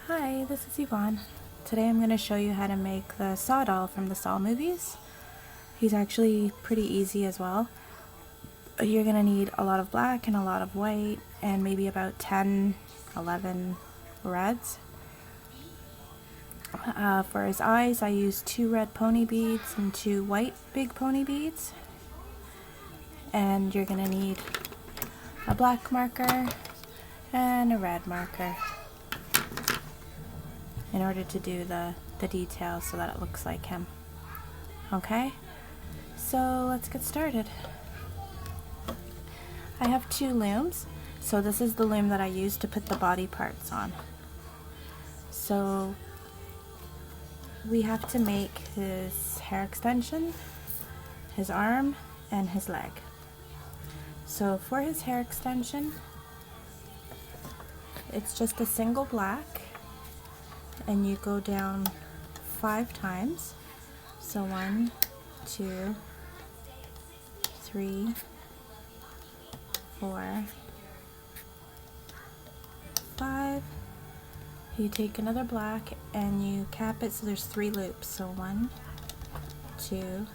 Hi, this is Yvonne. Today I'm going to show you how to make the Saw doll from the Saw movies. He's actually pretty easy as well. You're going to need a lot of black and a lot of white and maybe about 10, 11 reds. For his eyes I used 2 red pony beads and 2 white big pony beads. And you're going to need a black marker and a red marker in order to do the details so that it looks like him. Okay, so let's get started. I have 2 looms, so this is the loom that I used to put the body parts on. So we have to make his hair extension, his arm, and his leg. So for his hair extension, it's just a single black, and you go down 5 times. So 1, 2, 3, 4, 5. You take another black and you cap it so there's 3 loops. So 1, 2,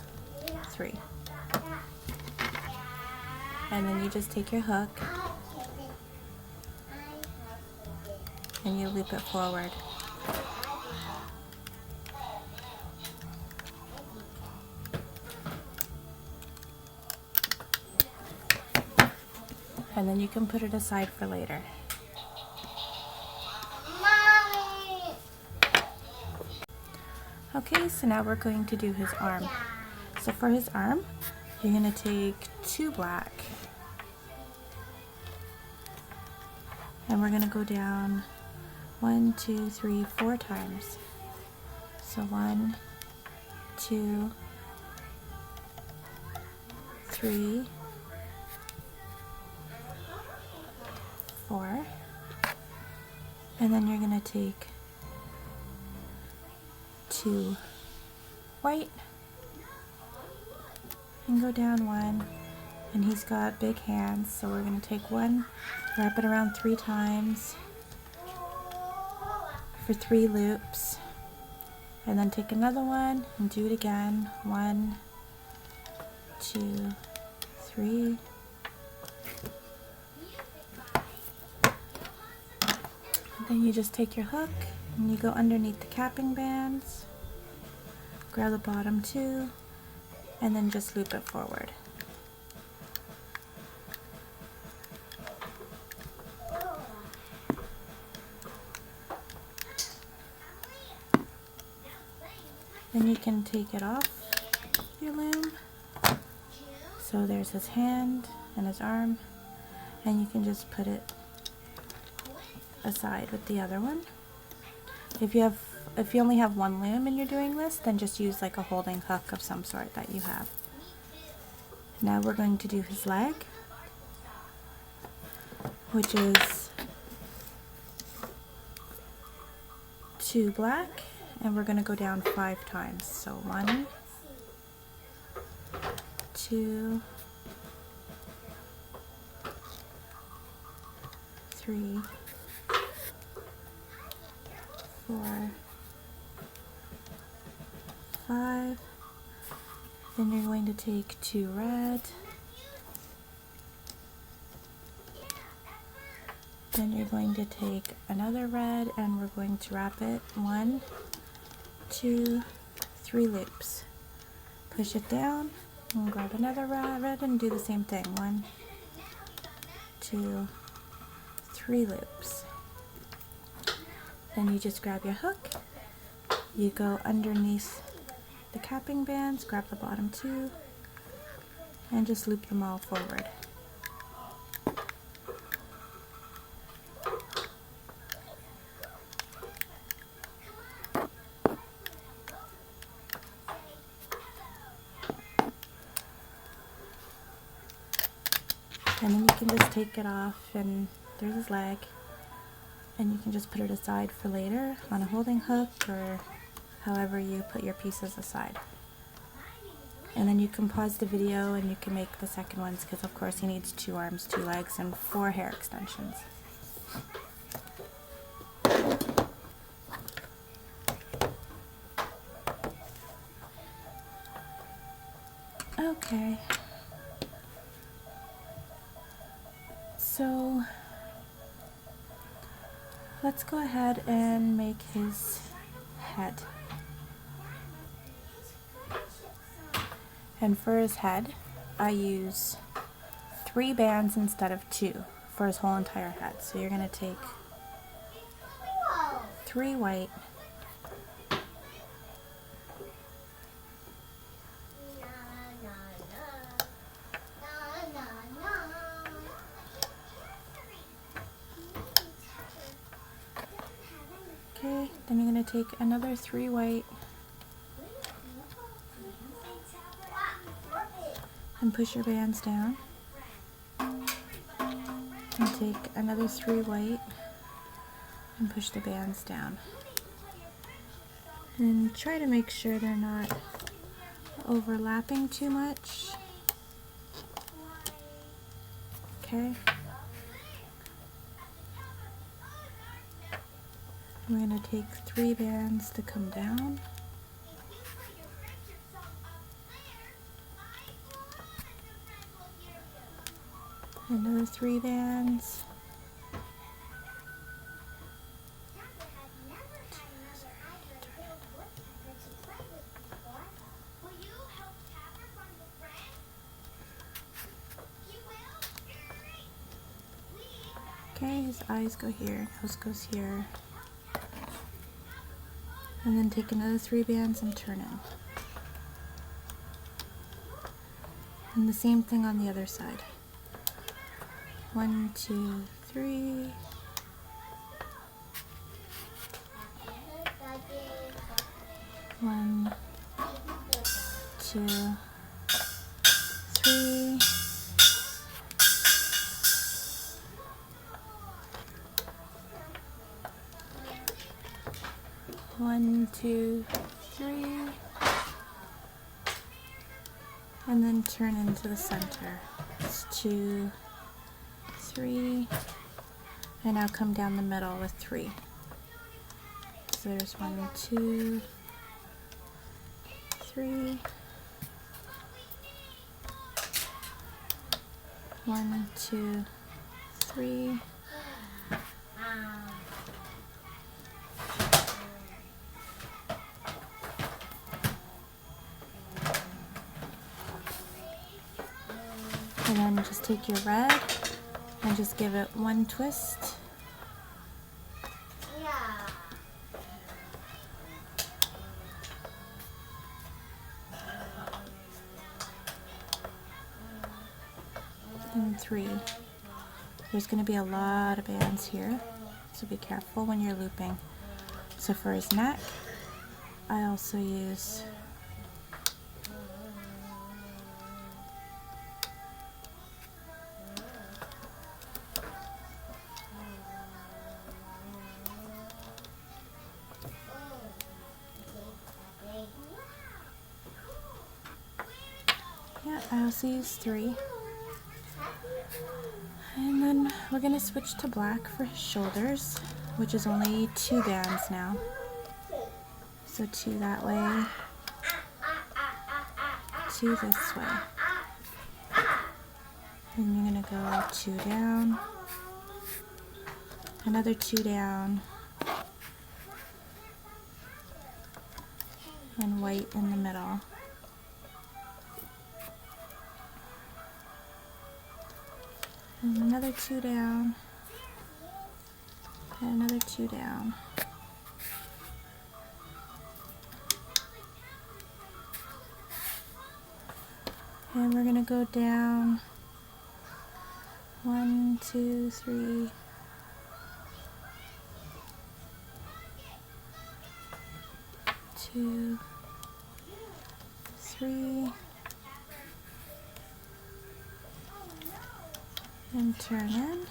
3. And then you just take your hook and you loop it forward. And then you can put it aside for later. Mommy. Okay, so now we're going to do his arm. So for his arm, you're going to take 2 black, and we're going to go down 1, 2, 3, 4 times. So 1, 2, 3, 4, and then you're going to take 2 white and go down 1, and he's got big hands, so we're going to take 1, wrap it around 3 times for 3 loops, and then take another one and do it again. 1, 2, 3. Then you just take your hook and you go underneath the capping bands, grab the bottom 2, and then just loop it forward. Then you can take it off your loom. So there's his hand and his arm, and you can just put it aside with the other one. If you only have 1 loom and you're doing this, then just use like a holding hook of some sort that you have. Now we're going to do his leg, which is 2 black, and we're going to go down 5 times. So 1, 2, 3, 4, 5. Then you're going to take 2 red. Then you're going to take another red, and we're going to wrap it 1, 2, 3 loops. Push it down and grab another red and do the same thing. 1, 2, 3 loops. Then you just grab your hook, you go underneath the capping bands, grab the bottom 2, and just loop them all forward. And then you can just take it off, and there's his leg. And you can just put it aside for later on a holding hook, or however you put your pieces aside. And then you can pause the video and you can make the second ones, because of course he needs 2 arms, 2 legs, and 4 hair extensions. Okay. So let's go ahead and make his head. And for his head, I use 3 bands instead of 2 for his whole entire head. So you're going to take 3 white, okay, then you're going to take another 3 white and push your bands down, and take another 3 white and push the bands down. And try to make sure they're not overlapping too much. Okay. We're going to take 3 bands to come down. Another 3 bands. Okay, his eyes go here, nose goes here. And then take another 3 bands and turn in. And the same thing on the other side. 1, 2, 3. One, 2, 3. One, 2, 3. And then turn into the center. It's 2, 3. And now come down the middle with 3. So there's 1, 2, 3. 1, 2, 3. And then just take your red and just give it 1 twist. And 3. There's going to be a lot of bands here, so be careful when you're looping. So for his neck, I also use I also use 3. And then we're going to switch to black for his shoulders, which is only 2 bands now. So 2 that way, 2 this way. And you're going to go 2 down, another 2 down, and white in the middle. And another 2 down, and another 2 down. And we're going to go down 1, 2, 3, 2, 3, and turn in.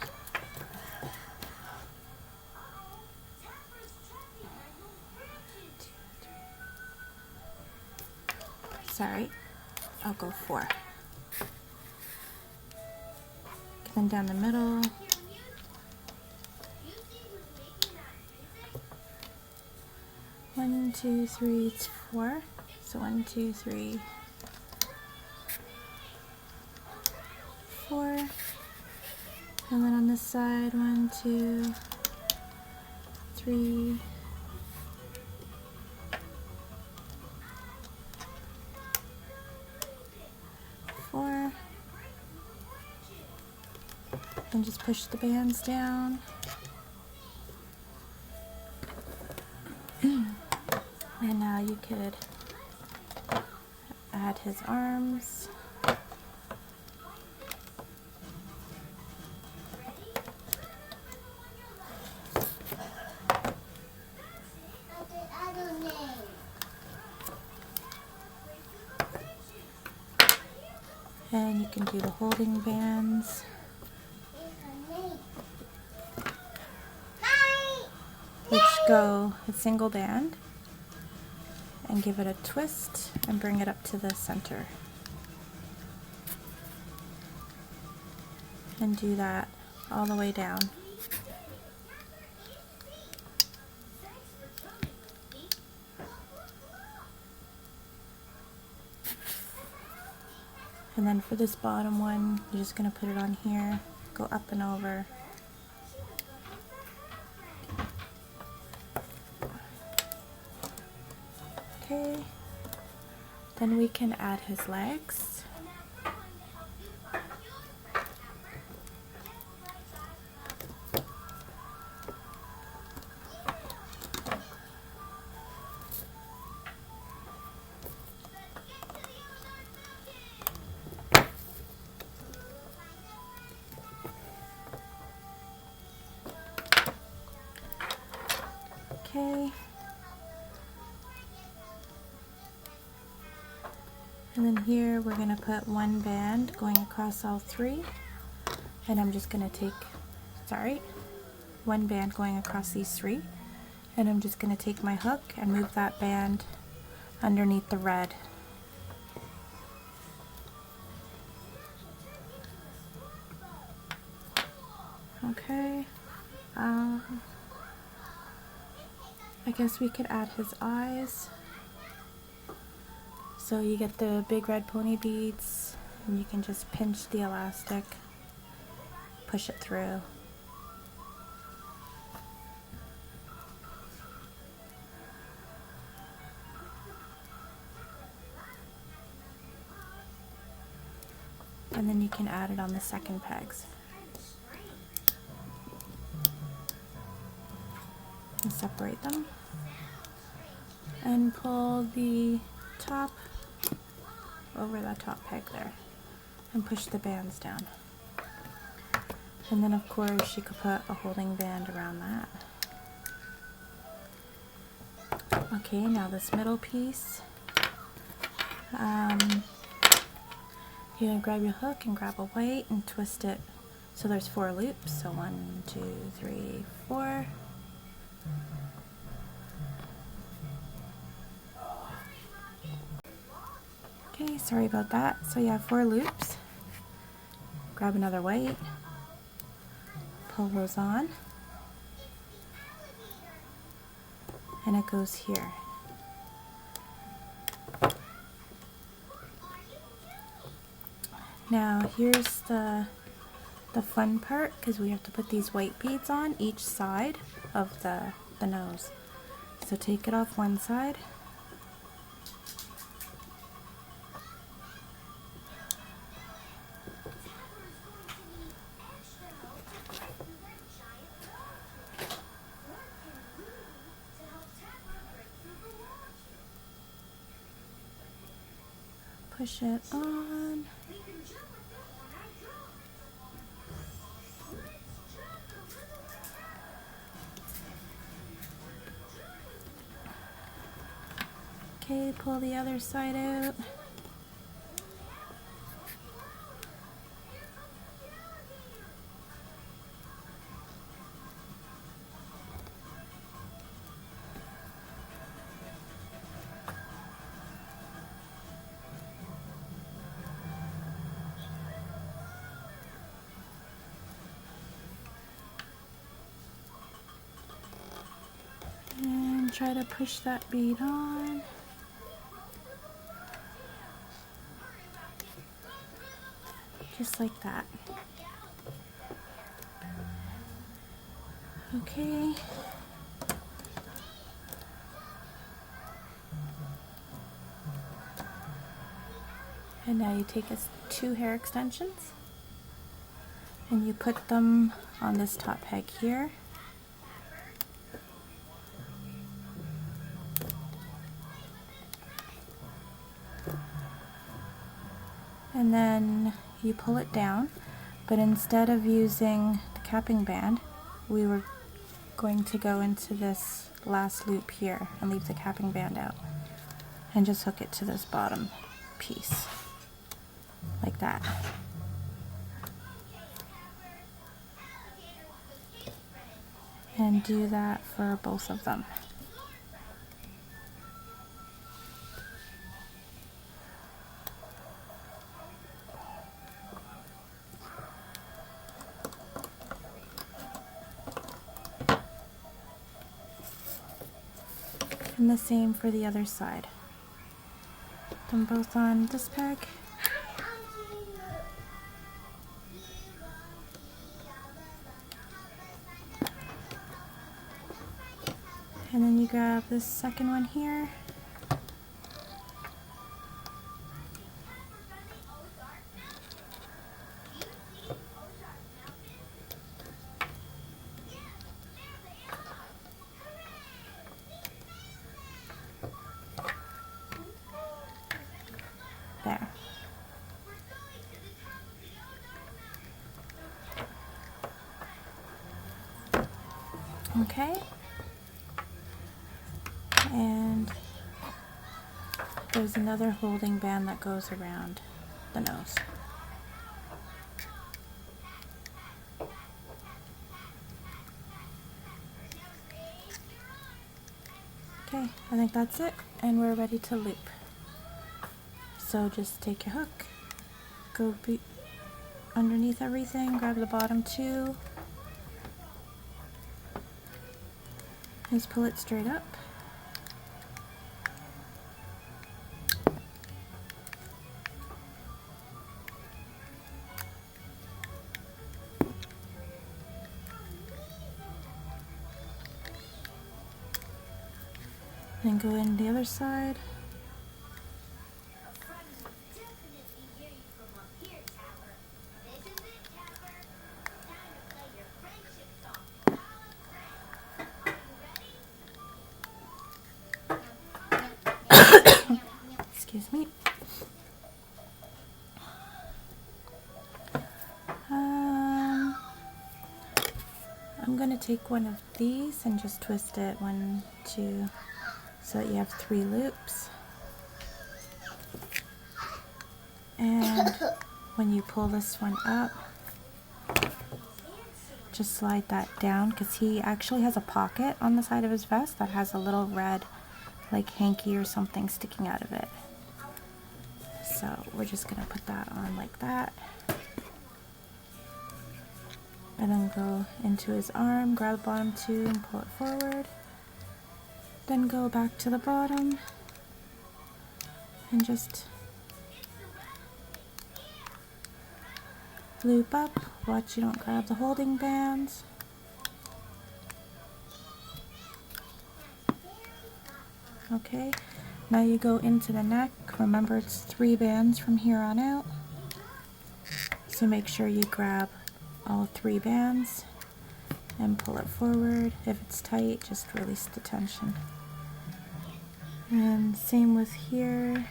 Sorry, I'll go 4. Then down the middle. One, 2, 3, it's 4. So 1, 2, 3, And then on this side, 1, 2, 3, 4, and just push the bands down. And now you could add his arms. And you can do the holding bands. Which go a single band. And give it a twist and bring it up to the center. And do that all the way down. And then for this bottom one, you're just going to put it on here, go up and over. Okay, then we can add his legs. Okay. And then here we're going to put one band going across all three. And I'm just going to take, one band going across these three. And I'm just going to take my hook and move that band underneath the red. Okay. I guess we could add his eyes. So you get the big red pony beads, and you can just pinch the elastic, push it through. And then you can add it on the second pegs. And separate them. And pull the top over the top peg there. And push the bands down. And then of course you could put a holding band around that. Okay, now this middle piece. You're going to grab your hook and grab a white and twist it so there's 4 loops. So 1, 2, 3, 4. Okay, sorry about that. So you have 4 loops. Grab another white, pull those on, and it goes here. Now here's the fun part, because we have to put these white beads on each side of the nose. So take it off one side. Push it on. Okay, pull the other side out. And try to push that bead on. Just like that. Okay. And now you take 2 hair extensions and you put them on this top peg here. And then you pull it down, but instead of using the capping band, we were going to go into this last loop here and leave the capping band out and just hook it to this bottom piece like that. And do that for both of them. And the same for the other side. Put them both on this peg. And then you grab this second one here. There. Okay. And there's another holding band that goes around the nose. Okay, I think that's it, and we're ready to loop. So just take your hook, go underneath everything, grab the bottom 2, just pull it straight up. Then go in the other side. Excuse me. I'm going to take one of these and just twist it 1, 2, so that you have 3 loops. And when you pull this one up, just slide that down, because he actually has a pocket on the side of his vest that has a little red like hanky or something sticking out of it. So we're just going to put that on like that. And then go into his arm, grab the bottom 2 and pull it forward. Then go back to the bottom and just loop up. Watch you don't grab the holding bands. Okay, now you go into the neck. Remember, it's 3 bands from here on out. So make sure you grab all 3 bands and pull it forward. If it's tight, just release the tension. And same with here.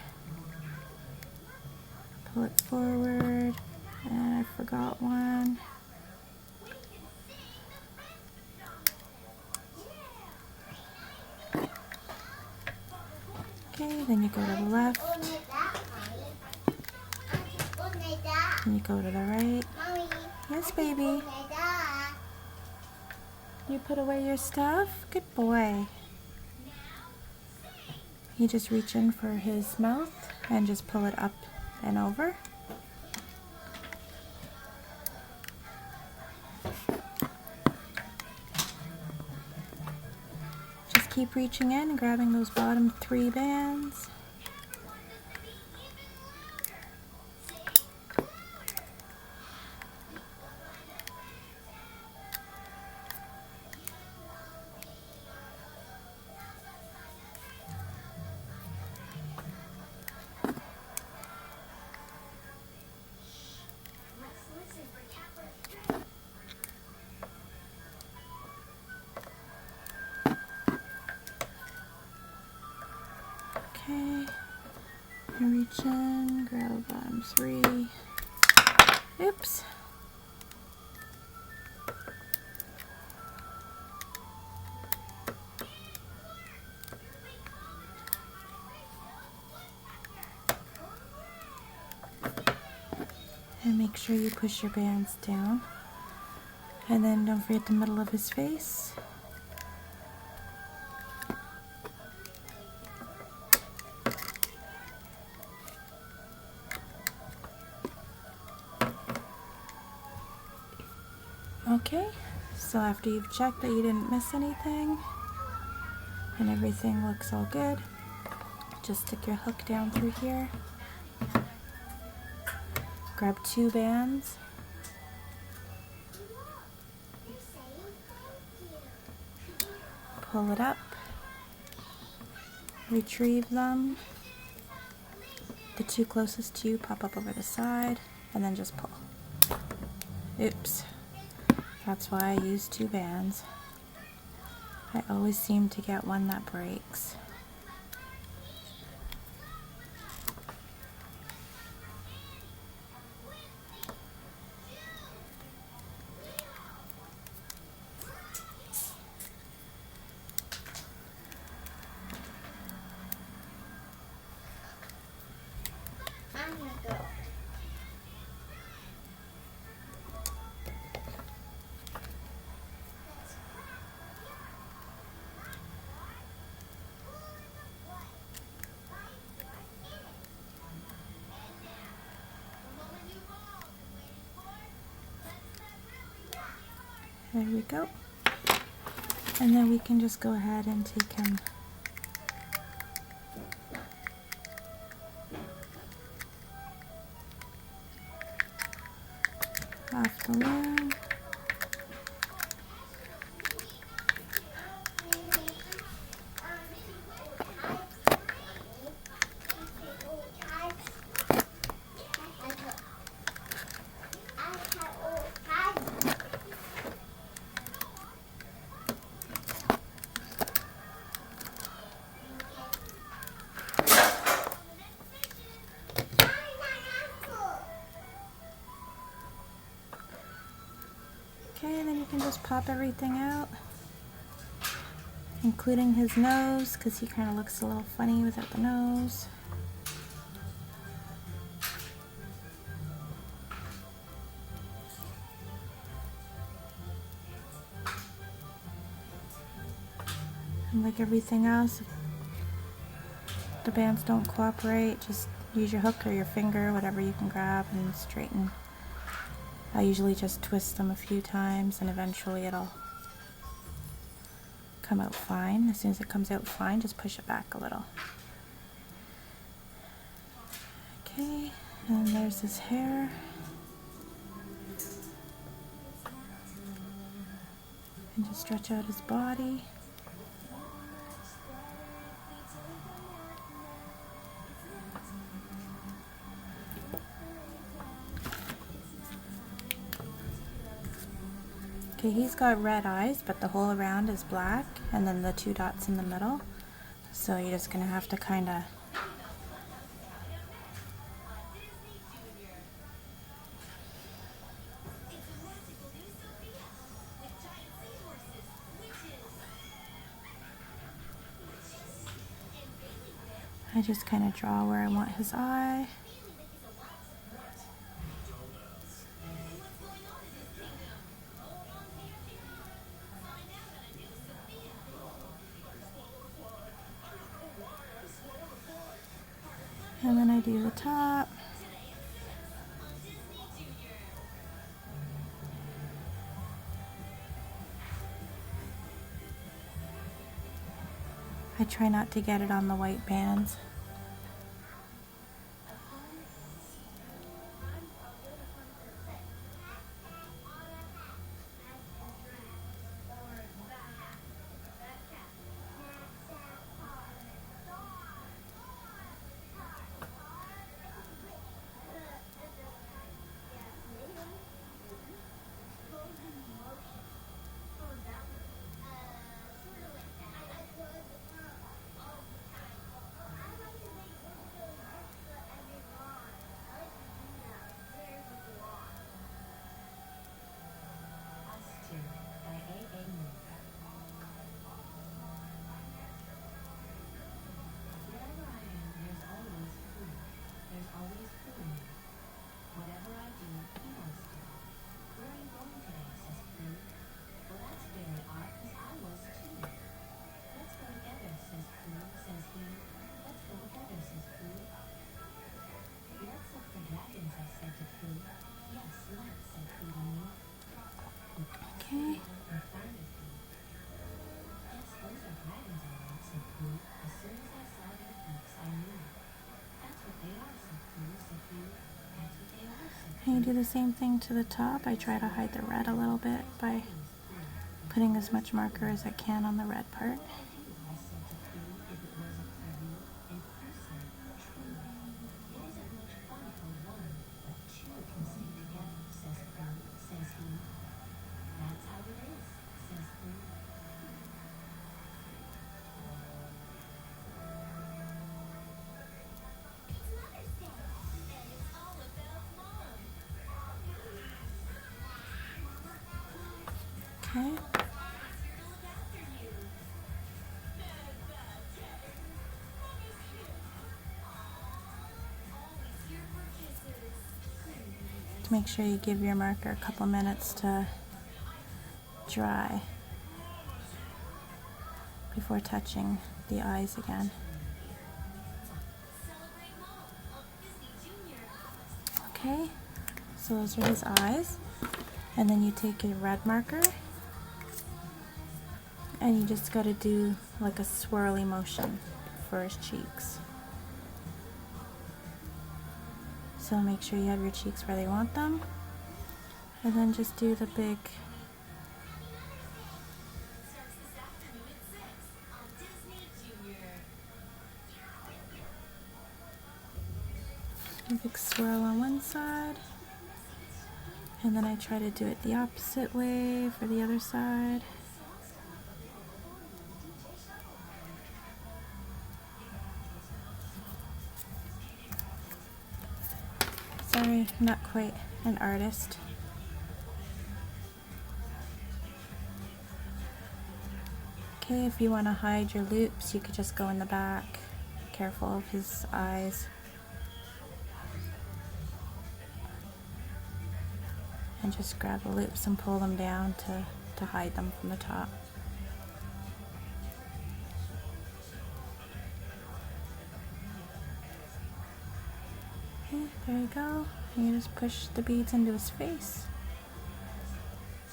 Pull it forward. And I forgot one. Okay, then you go to the left. And you go to the right. Yes, baby. You put away your stuff? Good boy. You just reach in for his mouth and just pull it up and over. Just keep reaching in and grabbing those bottom 3 bands. Reach in, grab bottom 3. Oops. And make sure you push your bands down. And then don't forget the middle of his face. Okay, so after you've checked that you didn't miss anything and everything looks all good, just stick your hook down through here. Grab 2 bands. Pull it up. Retrieve them. The 2 closest to you pop up over the side and then just pull. Oops. That's why I use 2 bands. I always seem to get one that breaks. I'm gonna go. There we go. And then we can just go ahead and take him off the loom. Okay, then you can just pop everything out, including his nose, because he kind of looks a little funny without the nose. And like everything else, if the bands don't cooperate, just use your hook or your finger, whatever you can grab, and straighten. I usually just twist them a few times and eventually it'll come out fine. As soon as it comes out fine, just push it back a little. Okay, and there's his hair. And just stretch out his body. Okay, he's got red eyes, but the whole around is black, and then the 2 dots in the middle. So you're just gonna have to kind of I just kind of draw where I want his eye. And then I do the top. I try not to get it on the white bands. And you do the same thing to the top. I try to hide the red a little bit by putting as much marker as I can on the red part. Okay. Make sure you give your marker a couple minutes to dry before touching the eyes again. Okay, so those are his eyes. And then you take a red marker and you just got to do like a swirly motion for his cheeks. So make sure you have your cheeks where they want them. And then just do the big swirl on one side. And then I try to do it the opposite way for the other side. Sorry, I'm not quite an artist. Okay, if you want to hide your loops, you could just go in the back. Careful of his eyes. And just grab the loops and pull them down to hide them from the top. Okay, there you go. And you just push the beads into his face.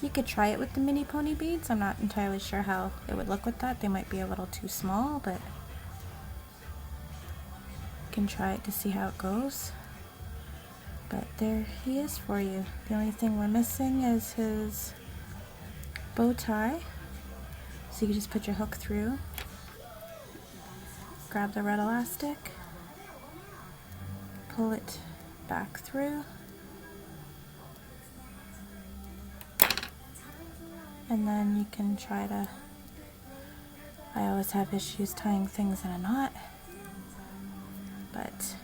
You could try it with the mini pony beads. I'm not entirely sure how it would look with that. They might be a little too small, but you can try it to see how it goes. But there he is for you. The only thing we're missing is his bow tie. So you can just put your hook through, grab the red elastic, pull it back through, and then you can try to, I always have issues tying things in a knot, but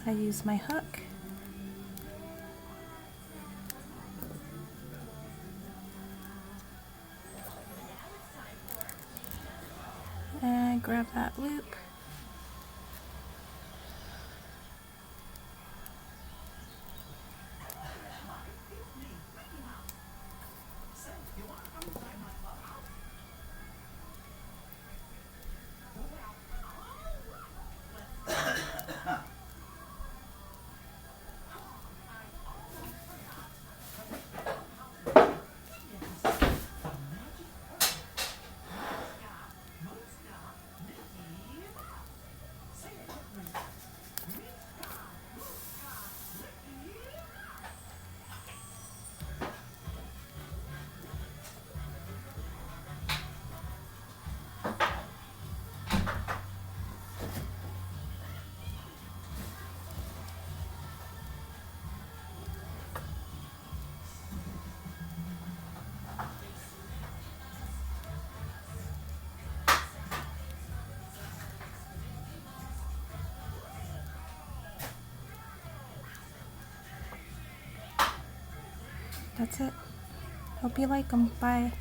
I use my hook. And grab that loop. That's it. Hope you like them. Bye.